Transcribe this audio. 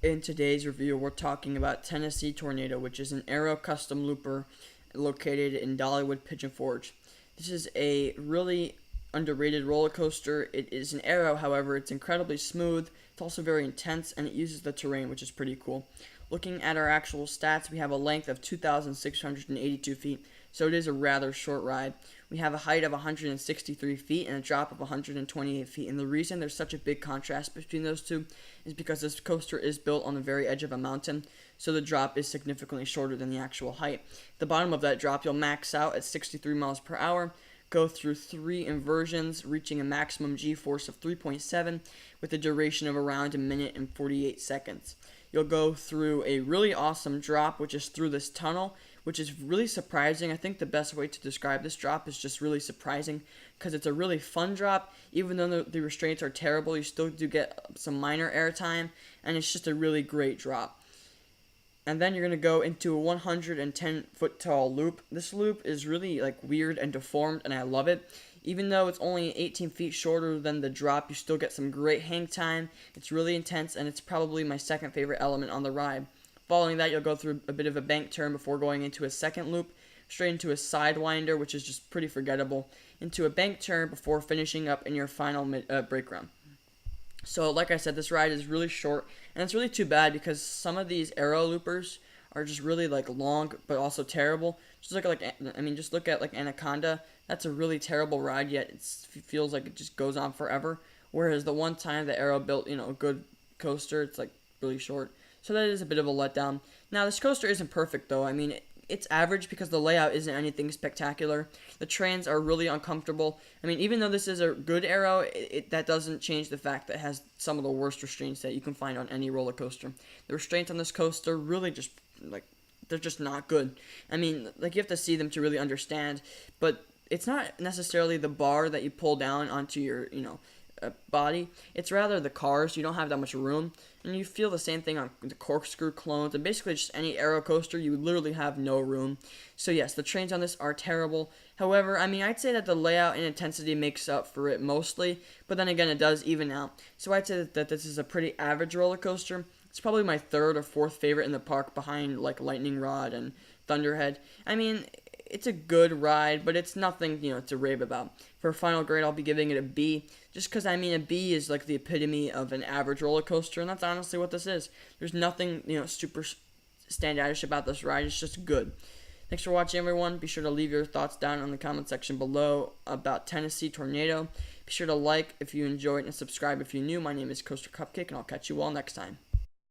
In today's review, we're talking about Tennessee Tornado, which is an aero custom looper located in Dollywood Pigeon Forge. This is a really underrated roller coaster. It is an aero, however, it's incredibly smooth. It's also very intense, and it uses the terrain, which is pretty cool. Looking at our actual stats, we have a length of 2,682 feet, so it is a rather short ride. We have a height of 163 feet and a drop of 128 feet, and the reason there's such a big contrast between those two is because this coaster is built on the very edge of a mountain, so the drop is significantly shorter than the actual height. At the bottom of that drop, you'll max out at 63 miles per hour, go through 3 inversions, reaching a maximum G-force of 3.7 with a duration of around a minute and 48 seconds. You'll go through a really awesome drop, which is through this tunnel, which is really surprising. I think the best way to describe this drop is just really surprising because it's a really fun drop. Even though the restraints are terrible, you still do get some minor air time, and it's just a really great drop. And then you're going to go into a 110 foot tall loop. This loop is really weird and deformed, and I love it. Even though it's only 18 feet shorter than the drop, you still get some great hang time. It's really intense, and it's probably my second favorite element on the ride. Following that, you'll go through a bit of a bank turn before going into a second loop, straight into a sidewinder, which is just pretty forgettable, into a bank turn before finishing up in your final brake run. So, like I said, this ride is really short, and it's really too bad because some of these aero loopers are just really long, but also terrible. Just look at Anaconda. That's a really terrible ride, yet it feels like it just goes on forever. Whereas the one time the aero built, a good coaster, it's really short. So that is a bit of a letdown. Now, this coaster isn't perfect, though. It's average because the layout isn't anything spectacular. The trains are really uncomfortable. Even though this is a good aero, that doesn't change the fact that it has some of the worst restraints that you can find on any roller coaster. The restraints on this coaster really just, they're just not good. You have to see them to really understand, but it's not necessarily the bar that you pull down onto your, body. It's rather the cars. You don't have that much room, and you feel the same thing on the corkscrew clones and basically just any aero coaster. You literally have no room. So yes, the trains on this are terrible. However, I'd say that the layout and intensity makes up for it mostly, but then again, it does even out. So I'd say that this is a pretty average roller coaster. It's probably my third or fourth favorite in the park, behind Lightning Rod and Thunderhead. It's a good ride, but it's nothing, to rave about. For a final grade, I'll be giving it a B, just because, a B is the epitome of an average roller coaster, and that's honestly what this is. There's nothing, super standoutish about this ride. It's just good. Thanks for watching, everyone. Be sure to leave your thoughts down in the comment section below about Tennessee Tornado. Be sure to like if you enjoyed and subscribe if you're new. My name is Coaster Cupcake, and I'll catch you all next time.